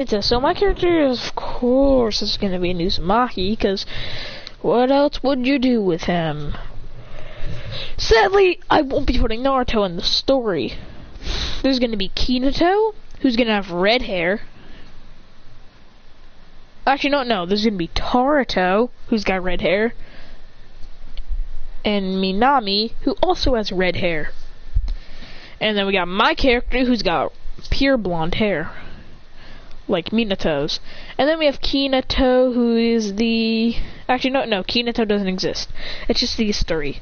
So my character is, of course, is going to be Uzumaki, because what else would you do with him? Sadly, I won't be putting Naruto in the story. There's going to be Kinato, who's going to have red hair. Actually, no, there's going to be Taruto, who's got red hair. And Minami, who also has red hair. And then we got my character, who's got pure blonde hair. Like Minato's. And then we have Kinato, who is the... Actually, no, Kinato doesn't exist. It's just these three.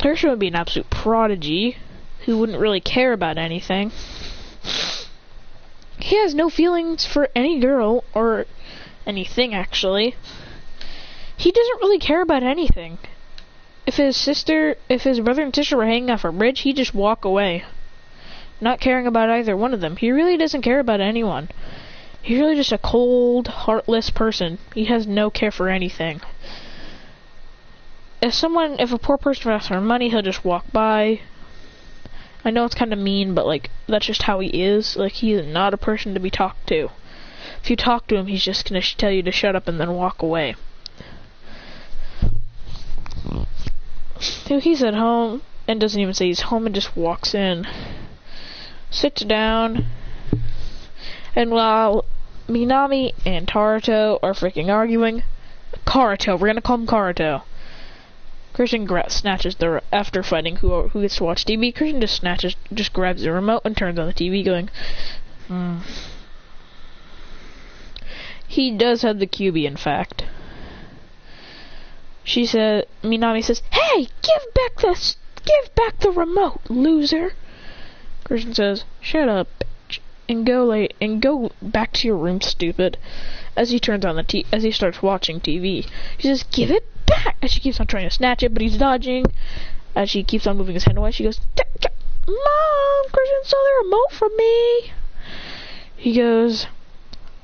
Hershey would be an absolute prodigy, who wouldn't really care about anything. He has no feelings for any girl, or anything, actually. He doesn't really care about anything. If his brother and sister were hanging off a bridge, he'd just walk away. Not caring about either one of them. He really doesn't care about anyone. He's really just a cold, heartless person. He has no care for anything. If a poor person asks for money, he'll just walk by. I know it's kind of mean, but like, that's just how he is. Like, he is not a person to be talked to. If you talk to him, he's just gonna tell you to shut up and then walk away. So he's at home, and doesn't even say he's home, and just walks in. Sits down, and while Minami and Taruto are freaking arguing, Karuto, we're gonna call him Karuto. Christian snatches after fighting who gets to watch TV. Christian just grabs the remote and turns on the TV, going, He does have the QB, in fact. Minami says, "Hey, give back the remote, loser." Christian says, "Shut up, bitch, and go back to your room, stupid." As he turns on as he starts watching TV, he says, "Give it back!" As she keeps on trying to snatch it, but he's dodging. As she keeps on moving his hand away, she goes, "Mom, Christian stole the remote from me." He goes,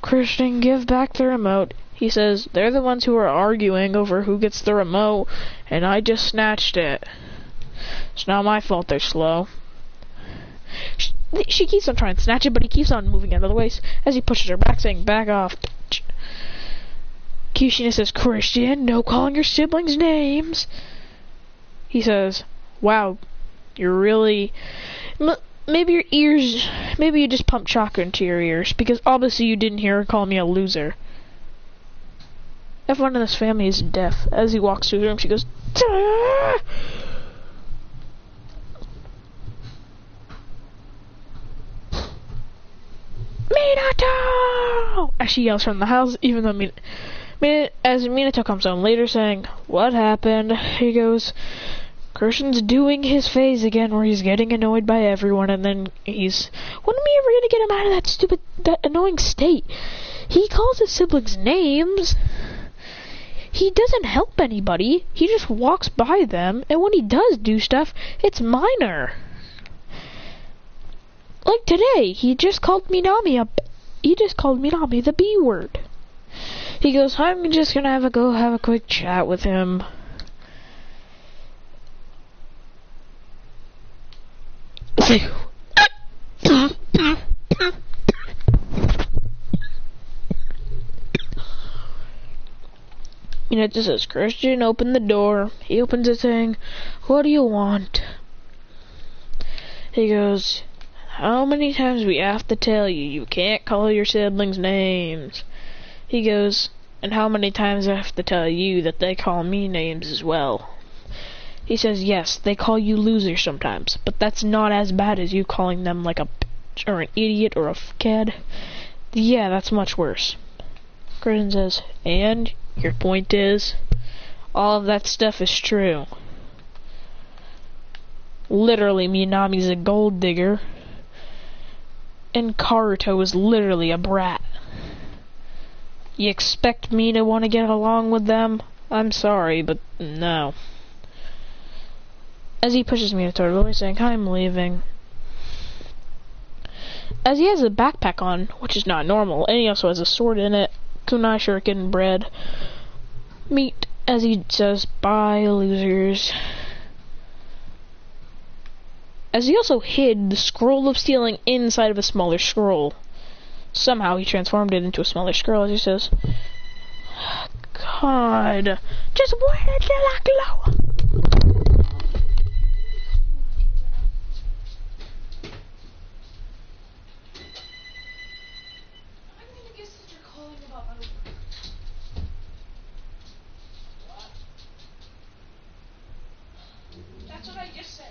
"Christian, give back the remote." He says, "They're the ones who are arguing over who gets the remote, and I just snatched it. It's not my fault they're slow." She keeps on trying to snatch it, but he keeps on moving out of the way as he pushes her back, saying, "Back off." Kushina says, "Christian, no calling your siblings names." He says, "Wow, you're really... maybe you just pumped chakra into your ears, because obviously you didn't hear her call me a loser." Everyone in this family is deaf. As he walks through the room, she goes, "Duh!" "Minato!" As she yells from the house, even though as Minato comes home later saying, "What happened?" He goes, "Christian's doing his phase again where he's getting annoyed by everyone, and then when are we ever gonna get him out of that annoying state? He calls his siblings names. He doesn't help anybody. He just walks by them, and when he does do stuff, it's minor. Like today, he just called Minami the B word." He goes, "I'm just gonna have a quick chat with him." It just says, "Christian, open the door." He opens it saying, "What do you want?" He goes, "How many times we have to tell you, you can't call your siblings names?" He goes, "And how many times I have to tell you that they call me names as well?" He says, "Yes, they call you loser sometimes, but that's not as bad as you calling them like a bitch or an idiot or a kid. Yeah, that's much worse." Christian says, "And your point is, all of that stuff is true. Literally, Minami's a gold digger, and Karuto is literally a brat. You expect me to want to get along with them? I'm sorry, but no." As he pushes me to the door, saying, "I'm leaving." As he has a backpack on, which is not normal, and he also has a sword in it, kunai, shuriken, bread, meat, as he says, "Bye, losers." As he also hid the scroll of stealing inside of a smaller scroll. Somehow he transformed it into a smallish girl, as he says, God, just wait until I glow. That's what I just said.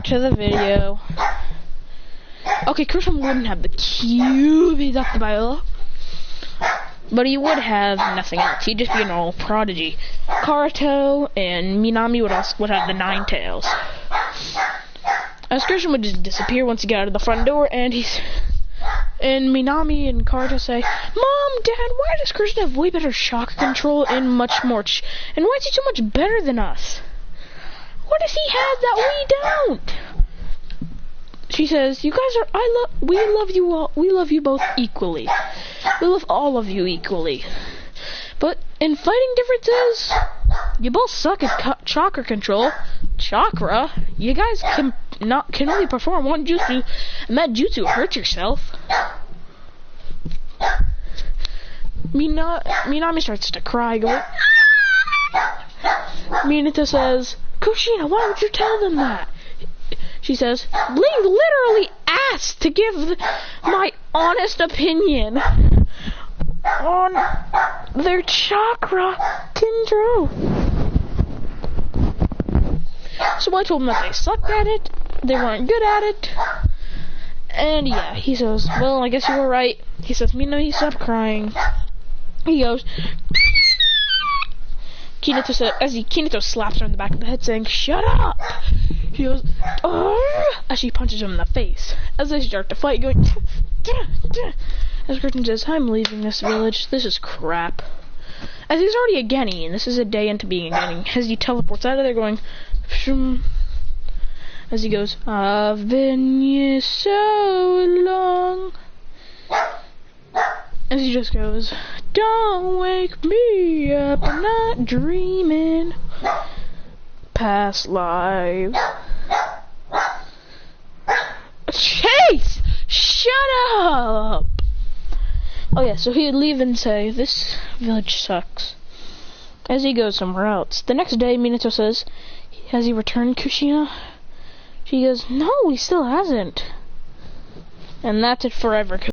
To the video. Okay, Christian wouldn't have the cuties off the bio, but he would have nothing else. He'd just be a normal prodigy. Karuto and Minami would have the 9 tails. As Christian would just disappear once he got out of the front door, and Minami and Karuto say, "Mom, Dad, why does Christian have way better shock control and much more and why is he so much better than us? What does he have that we don't?" She says, "You guys are, we love you all, we love you both equally. We love all of you equally. But in fighting differences, you both suck at chakra control. Chakra? You guys can only perform one jutsu, and that jutsu hurts yourself." Minami starts to cry, going, Minato says, "Kushina, why would you tell them that?" She says, "Ling literally asked to give my honest opinion on their chakra control. So I told them that they sucked at it, they weren't good at it, and yeah," he says, "Well, I guess you were right." He says, "Minami, stop crying." He goes, Kinato slaps her in the back of the head, saying, "Shut up!" He goes, "Arr!" as she punches him in the face. As they start to fight, going, "Duh, duh." As Curtin says, "I'm leaving this village. This is crap." As he's already a Genny, and this is a day into being a Genny, as he teleports out of there, going, "Shum." As he goes, "I've been here so long." As he just goes, "Don't wake me up, I'm not dreaming. Past lives." Chase! Shut up! Oh yeah, so he'd leave and say, "This village sucks," as he goes somewhere else. The next day, Minato says, "Has he returned, Kushina?" She goes, "No, he still hasn't." And that's it forever.